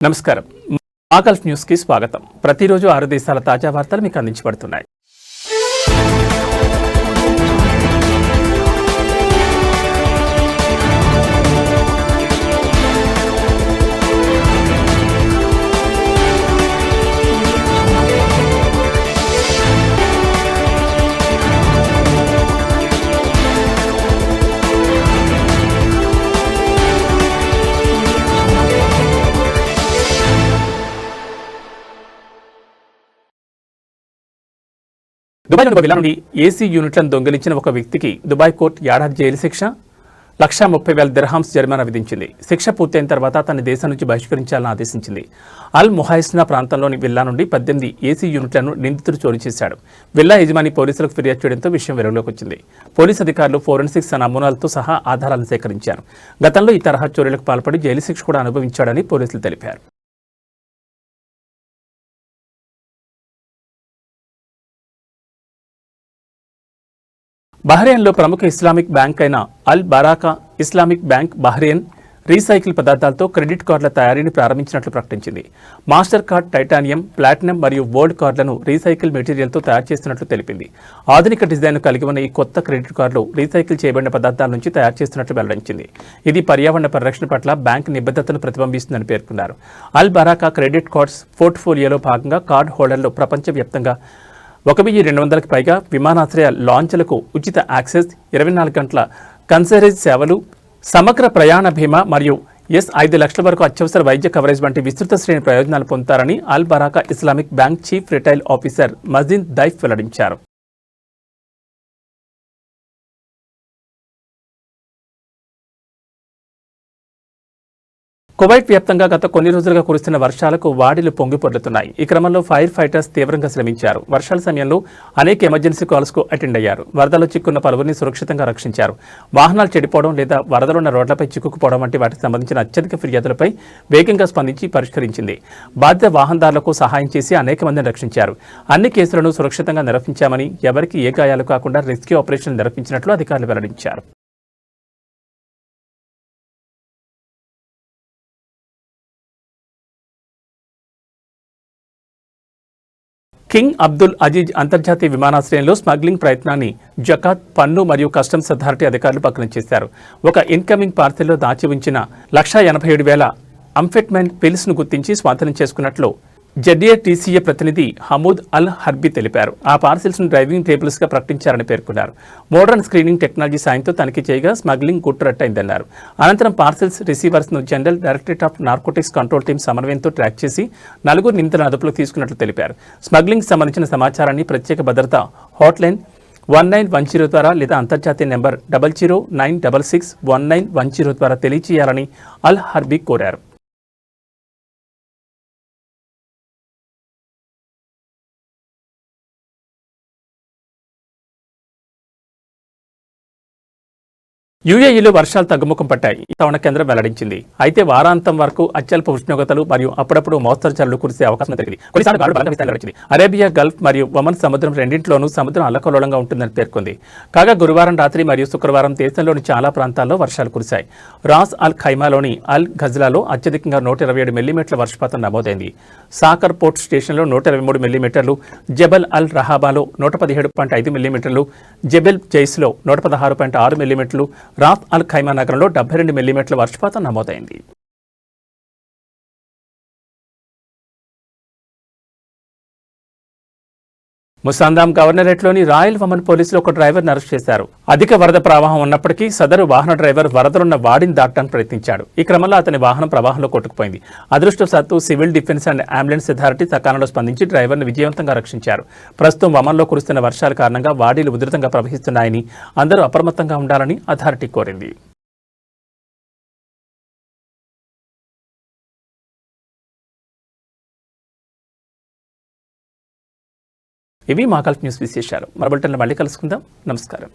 నమస్కారం. ఆగల్ఫ్ న్యూస్ కి స్వాగతం. ప్రతిరోజు 6 దేశాల తాజా వార్తలు మీకు అందించబడుతున్నాయి. దుబాయ్ విల్లా నుండి ఏసీ యూనిట్లను దొంగిలించిన ఒక వ్యక్తికి దుబాయ్ కోర్టు ఏడాది జైలు శిక్ష, 1,30,000 దిర్హామ్స్ జరిమానా విధించింది. శిక్ష పూర్తయిన తర్వాత తన దేశం నుంచి బహిష్కరించాలని ఆదేశించింది. అల్ ముహైస్నా ప్రాంతంలోని విల్లా నుండి 18 ఏసీ యూనిట్లను నిందితుడు చోరీ చేశాడు. విల్లా యజమాని పోలీసులకు ఫిర్యాదు చేయడంతో విషయం వెలుగులోకి వచ్చింది. పోలీసు అధికారులు ఫోరెన్సిక్స్ నమూనాలతో సహా ఆధారాలను సేకరించారు. గతంలో ఈ తరహా చోరీలకు పాల్పడి జైలు శిక్ష కూడా అనుభవించాడని పోలీసులు తెలిపారు. బహ్రెయిన్లో ప్రముఖ ఇస్లామిక్ బ్యాంక్ అయిన అల్ Baraka Islamic bank Bahrain recycle పదార్థాలతో క్రెడిట్ కార్డుల తయారీని ప్రారంభించినట్లు ప్రకటించింది. మాస్టర్ కార్డ్, టైటానియం, ప్లాటినం మరియు గోల్డ్ కార్డులను రీసైకిల్ మెటీరియల్తో తయారు చేస్తున్నట్లు తెలిపింది. ఆధునిక డిజైన్ను కలిగి ఉన్న ఈ కొత్త క్రెడిట్ కార్డులు రీసైకిల్ చేయబడిన పదార్థాల నుంచి తయారు చేస్తున్నట్లు వెల్లడించింది. ఇది పర్యావరణ పరిరక్షణ పట్ల బ్యాంక్ నిబద్ధతను ప్రతిబింబిస్తుందని పేర్కొన్నారు. అల్ బరాకా క్రెడిట్ కార్డ్స్ పోర్ట్ఫోలియోలో భాగంగా కార్డు హోల్డర్లు ప్రపంచవ్యాప్తంగా 1,200కి పైగా విమానాశ్రయ లాంచ్లకు ఉచిత యాక్సెస్, 24 గంటల కన్సరేజ్ సేవలు, సమగ్ర ప్రయాణ బీమా మరియు 5 లక్షల వరకు అత్యవసర వైద్య కవరేజ్ వంటి విస్తృత శ్రేణి ప్రయోజనాలు పొందుతారని Al Baraka Islamic bank chief retail officer Majid Daif వెల్లడించారు. కువైట్ వ్యాప్తంగా గత కొన్ని రోజులుగా కురుస్తున్న వర్షాలకు వాడిలు పొంగిపొర్లుతున్నాయి. ఈ క్రమంలో ఫైర్ ఫైటర్స్ తీవ్రంగా శ్రమించారు. వర్షాల సమయంలో అనేక ఎమర్జెన్సీ కాల్స్ కు అటెండ్ అయ్యారు. వరదలో చిక్కున్న పలువురిని సురక్షితంగా రక్షించారు. వాహనాలు చెడిపోవడం లేదా వరదలున్న రోడ్లపై చిక్కుకుపోవడం వంటి వాటికి సంబంధించిన అత్యధిక ఫిర్యాదులపై వేగంగా స్పందించి పరిష్కరించింది. బాధిత వాహనదారులకు సహాయం చేసి అనేక మందిని రక్షించారు. అన్ని కేసులను సురక్షితంగా నిర్వహించామని, ఎవరికి ఏ గాయాలు కాకుండా రెస్క్యూ ఆపరేషన్ నిర్వహించినట్లు అధికారులు వెల్లడించారు. కింగ్ అబ్దుల్ అజీజ్ అంతర్జాతీయ విమానాశ్రయంలో స్మగ్లింగ్ ప్రయత్నాన్ని జకాత్, పన్ను మరియు కస్టమ్స్ అథారిటీ అధికారులు పక్కన చేశారు. ఒక ఇన్కమింగ్ పార్సెల్లో దాచి ఉంచిన 1,87,000 అంఫెటమైన్ పిల్స్ ను గుర్తించి స్వాధీనం చేసుకున్నట్లు జెడ్ఏటీసీఏ ప్రతినిధి హమూద్ అల్ హర్బీ తెలిపారు. ఆ పార్సిల్స్ ను డ్రైవింగ్ టేబుల్స్ గా ప్రకటించారని పేర్కొన్నారు. మోడర్న్ స్క్రీనింగ్ టెక్నాలజీ సాయంతో తనిఖీ చేయగా స్మగ్లింగ్ గుట్టురట్టయిందన్నారు. అనంతరం పార్సిల్స్ రిసీవర్స్ ను general directorate of narcotics control team సమన్వయంతో ట్రాక్ చేసి 4 నిందితులను అదుపులోకి తీసుకున్నట్లు తెలిపారు. స్మగ్లింగ్ సంబంధించిన సమాచారాన్ని ప్రత్యేక భద్రతా హాట్లైన్ 1910 ద్వారా లేదా అంతర్జాతీయ నెంబర్ 0096619110 ద్వారా తెలియజేయాలని అల్ హర్బీ కోరారు. యూఏఈలో వర్షాలు తగ్గుముఖం పట్టాయి. వాతావరణ కేంద్రం వెల్లడించింది. అయితే వారాంతం వరకు అత్యల్ప ఉష్ణోగ్రతలు మరియు అప్పుడప్పుడు మోస్తరు జల్లులు కురిసే అవకాశం జరిగింది. కొన్నిసార్లు గాలులు బలంగా వీస్తాయని వెల్లడించింది. అరేబియా గల్ఫ్ మరియు ఒమన్ సముద్రం రెండింటిలోనూ సముద్రం అల్లకల్లోలంగా ఉంటుందని పేర్కొంది. కాగా గురువారం రాత్రి మరియు శుక్రవారం దేశంలోని చాలా ప్రాంతాల్లో వర్షాలు కురిశాయి. రాస్ అల్ ఖైమాలోని అల్ ఘజ్లాలో అత్యధికంగా 127 మిల్లీమీటర్ల వర్షపాతం నమోదైంది. సాకర్ పోర్ట్ స్టేషన్లో 123 మిల్లీమీటర్లు, జబల్ అల్ రహాబాలో 117.5 మిల్లీమీటర్లు, జబెల్ జైస్లో 116.6 మిల్లీమీటర్లు, రాస్ అల్ ఖైమా నగరంలో 72 మిల్లీమీటర్ల వర్షపాతం నమోదైంది. ముసాందాం గవర్నరేట్లోని రాయల్ వమన్ పోలీసులు ఒక డ్రైవర్ను అరెస్ట్ చేశారు. అధిక వరద ప్రవాహం ఉన్నప్పటికీ సదరు వాహన డ్రైవర్ వరదలున్న వాడిని దాటడానికి ప్రయత్నించాడు. ఈ క్రమంలో అతని వాహనం ప్రవాహంలో కొట్టుకుపోయింది. అదృష్టవశాత్తు civil defence and ambulance authority సకాలంలో స్పందించి డ్రైవర్ను విజయవంతంగా రక్షించారు. ప్రస్తుతం వమన్లో కురుస్తున్న వర్షాల కారణంగా వాడీలు ఉధృతంగా ప్రవహిస్తున్నాయని, అందరూ అప్రమత్తంగా ఉండాలని అథారిటీ కోరింది. ఇవి మా ఆగల్ఫ్ న్యూస్ విశేషాలు. మరో బులెటిన్లో మళ్ళీ కలుసుకుందాం. నమస్కారం.